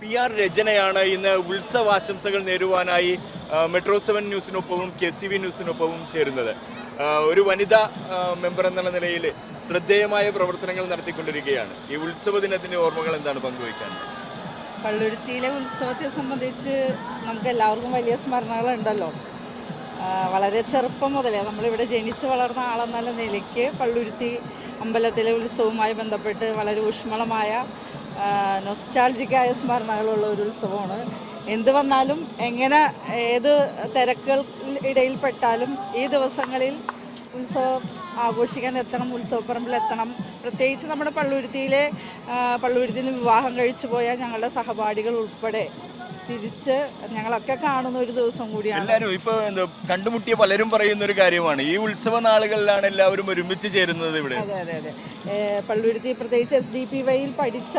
PR രചനയാണ് ഇന്ന് ഉത്സവാശംസകൾ നേരുവാനായി metro 7 ന്യൂസിനൊപ്പവും KCV ന്യൂസിനൊപ്പവും ചേരുന്നത്. ഒരു വനിതാ മെമ്പർ എന്നുള്ള നിലയിൽ ശ്രദ്ധേയമായ പ്രവർത്തനങ്ങൾ നടത്തിക്കൊണ്ടിരിക്കുകയാണ്. ഈ ഉത്സവ ദിനത്തിന്റെ ഓർമ്മകൾ എന്താണ് പങ്കുവയ്ക്കാൻ? പള്ളുരുത്തിയിലെ ഉത്സവത്തെ സംബന്ധിച്ച് നമുക്ക് എല്ലാവർക്കും വലിയ സ്മരണകളുണ്ടല്ലോ. വളരെ ചെറുപ്പം മുതലേ നമ്മളിവിടെ ജനിച്ചു വളർന്ന ആളെന്നുള്ള നിലയ്ക്ക് പള്ളുരുത്തി അമ്പലത്തിലെ ഉത്സവവുമായി ബന്ധപ്പെട്ട് വളരെ ഊഷ്മളമായ നൊസ്റ്റാൾജിക്കായ സ്മരണകളുള്ള ഒരു ഉത്സവമാണ്. എന്ത് വന്നാലും എങ്ങനെ ഏത് തിരക്കുകൾ ഇടയിൽപ്പെട്ടാലും ഈ ദിവസങ്ങളിൽ ഉത്സവം ആഘോഷിക്കാൻ എത്തണം, ഉത്സവപ്പറമ്പിലെത്തണം. പ്രത്യേകിച്ച് നമ്മുടെ പള്ളുരുത്തിയിൽ നിന്ന് വിവാഹം കഴിച്ചു പോയ ഞങ്ങളുടെ സഹപാഠികൾ ഉൾപ്പെടെ തിരിച്ച് ഞങ്ങളൊക്കെ കാണുന്ന ഒരു ദിവസം കൂടിയാണ്. എല്ലാവരും ഇപ്പോൾ കണ്ടുമുട്ടിയ പലരും പറയുന്ന ഒരു കാര്യമാണ്, ഈ ഉത്സവ നാളുകളിലാണ് എല്ലാവരും ഒരുമിച്ച് ചേരുന്നത് ഇവിടെ. അതെ അതെ അതെ പള്ളുരുത്തി പ്രത്യേകിച്ച് SDPYയിൽ പഠിച്ച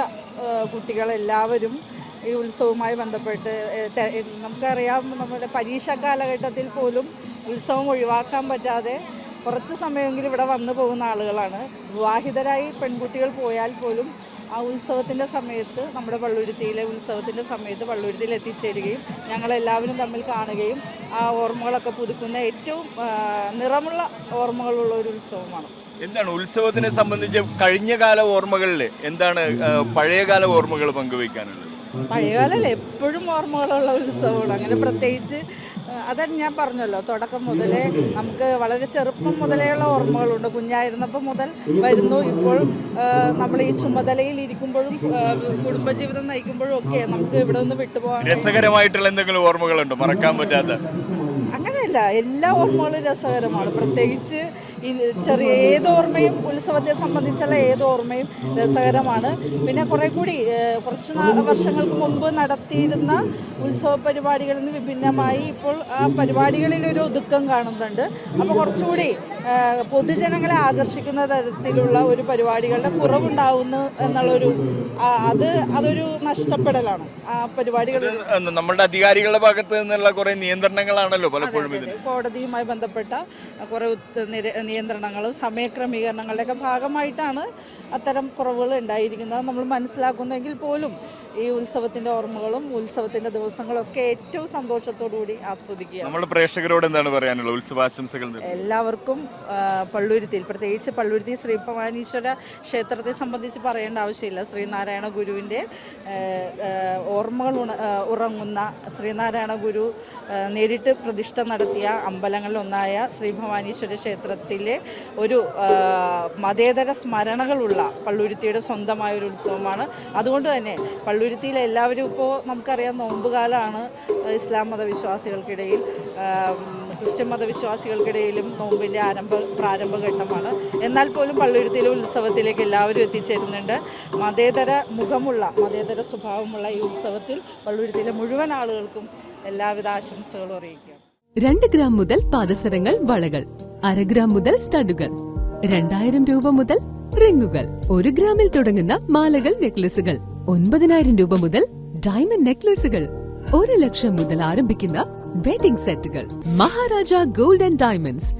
കുട്ടികളെല്ലാവരും ഈ ഉത്സവവുമായി ബന്ധപ്പെട്ട് നമുക്കറിയാം, നമ്മുടെ പരീക്ഷാ കാലഘട്ടത്തിൽ പോലും ഉത്സവം ഒഴിവാക്കാൻ പറ്റാതെ കുറച്ച് സമയമെങ്കിലും ഇവിടെ വന്നു പോകുന്ന ആളുകളാണ്. വിവാഹിതരായി പെൺകുട്ടികൾ പോയാൽ പോലും ആ ഉത്സവത്തിൻ്റെ സമയത്ത്, നമ്മുടെ പള്ളുരുത്തിയിലെ ഉത്സവത്തിൻ്റെ സമയത്ത് പള്ളുരുത്തിയിൽ എത്തിച്ചേരുകയും ഞങ്ങളെല്ലാവരും തമ്മിൽ കാണുകയും ആ ഓർമ്മകളൊക്കെ പുതുക്കുന്ന ഏറ്റവും നിറമുള്ള ഓർമ്മകളുള്ള ഒരു ഉത്സവമാണ്. എന്താണ് ഉത്സവത്തിനെ സംബന്ധിച്ച് കഴിഞ്ഞ കാല ഓർമ്മകളിൽ എന്താണ് പഴയകാല ഓർമ്മകൾ പങ്കുവയ്ക്കാനുള്ളത്? പഴയകാലം എപ്പോഴും ഓർമ്മകളുള്ള ഉത്സവമാണ്. അങ്ങനെ പ്രത്യേകിച്ച് അതാണ് ഞാൻ പറഞ്ഞല്ലോ, തുടക്കം മുതലേ നമുക്ക് വളരെ ചെറുപ്പം മുതലേയുള്ള ഓർമ്മകളുണ്ട്. കുഞ്ഞായിരുന്നപ്പോൾ മുതൽ വരുന്നു. ഇപ്പോൾ നമ്മൾ ഈ ചുമതലയിൽ ഇരിക്കുമ്പോഴും കുടുംബജീവിതം നയിക്കുമ്പോഴും ഒക്കെ നമുക്ക് ഇവിടെ നിന്ന് വിട്ടുപോകാൻ രസകരമായിട്ടുള്ള എന്തെങ്കിലും ഓർമ്മകളുണ്ടോ മറക്കാൻ പറ്റാത്ത? അങ്ങനെയല്ല, എല്ലാ ഓർമ്മകളും രസകരമാണ്. പ്രത്യേകിച്ച് ചെറിയ ഏതോർമ്മയും ഉത്സവത്തെ സംബന്ധിച്ചുള്ള ഏതോർമ്മയും രസകരമാണ്. പിന്നെ കുറച്ച് വർഷങ്ങൾക്ക് മുമ്പ് നടത്തിയിരുന്ന ഉത്സവ പരിപാടികളിൽ നിന്ന് വിഭിന്നമായി ഇപ്പോൾ ആ പരിപാടികളിലൊരു ഒതുക്കം കാണുന്നുണ്ട്. അപ്പോൾ കുറച്ചുകൂടി പൊതുജനങ്ങളെ ആകർഷിക്കുന്ന തരത്തിലുള്ള ഒരു പരിപാടികളുടെ കുറവുണ്ടാവുന്നു എന്നുള്ളൊരു അതൊരു നഷ്ടപ്പെടലാണ്. ആ പരിപാടികൾ നമ്മുടെ അധികാരികളുടെ ഭാഗത്ത് നിന്നുള്ള കുറേ നിയന്ത്രണങ്ങളാണല്ലോ പലപ്പോഴും. കോടതിയുമായി ബന്ധപ്പെട്ട കുറേ നിയന്ത്രണങ്ങളും സമയക്രമീകരണങ്ങളുടെയൊക്കെ ഭാഗമായിട്ടാണ് അത്തരം കുറവുകൾ ഉണ്ടായിരിക്കുന്നത്. നമ്മൾ മനസ്സിലാക്കുന്നെങ്കിൽ പോലും ഈ ഉത്സവത്തിൻ്റെ ഓർമ്മകളും ഉത്സവത്തിൻ്റെ ദിവസങ്ങളൊക്കെ ഏറ്റവും സന്തോഷത്തോടുകൂടി ആസ്വദിക്കുക. നമ്മുടെ പ്രേക്ഷകരോട് എന്താണ് പറയാനുള്ളത്? ഉത്സവാശംസകൾ എല്ലാവർക്കും പള്ളുരുത്തിയിൽ, പ്രത്യേകിച്ച് പള്ളുരുത്തി ശ്രീ ഭവാനീശ്വര ക്ഷേത്രത്തെ സംബന്ധിച്ച് പറയേണ്ട ആവശ്യമില്ല. ശ്രീനാരായണ ഗുരുവിൻ്റെ ഓർമ്മകൾ ഉറങ്ങുന്ന, ശ്രീനാരായണ ഗുരു നേരിട്ട് പ്രതിഷ്ഠ നടത്തിയ അമ്പലങ്ങളിലൊന്നായ ശ്രീ ഭവാനീശ്വര ക്ഷേത്രത്തിലെ ഒരു മതേതര സ്മരണകളുള്ള പള്ളുരുത്തിയുടെ സ്വന്തമായ ഒരു ഉത്സവമാണ്. അതുകൊണ്ട് തന്നെ പള്ളുരുത്തിയിലെ എല്ലാവരും, ഇപ്പോൾ നമുക്കറിയാം നോമ്പുകാലമാണ്. ഇസ്ലാം മതവിശ്വാസികൾക്കിടയിൽ, ക്രിസ്ത്യൻ മതവിശ്വാസികൾക്കിടയിലും നോമ്പിൻ്റെ പ്രാരംഭഘട്ടമാണ്. എന്നാൽ പോലും പള്ളുരുത്തിയിലെ ഉത്സവത്തിലേക്ക് എല്ലാവരും എത്തിച്ചേരുന്നുണ്ട്. മതേതര സ്വഭാവമുള്ള ഈ ഉത്സവത്തിൽ പള്ളുരുത്തിയിലെ മുഴുവൻ ആളുകൾക്കും എല്ലാവിധ ആശംസകളും അറിയിക്കുക. 2 ഗ്രാം മുതൽ പാദസരങ്ങൾ, വളകൾ, 1/2 ഗ്രാം മുതൽ സ്റ്റഡുകൾ, 2000 രൂപ മുതൽ റിങ്ങുകൾ, 1 ഗ്രാമിൽ തുടങ്ങുന്ന മാലകൾ, നെക്ലസുകൾ, 9000 രൂപ മുതൽ ഡയമണ്ട് നെക്ലസുകൾ, 1 ലക്ഷം മുതൽ ആരംഭിക്കുന്ന വെഡിംഗ് സെറ്റുകൾ. Maharaja gold and diamonds,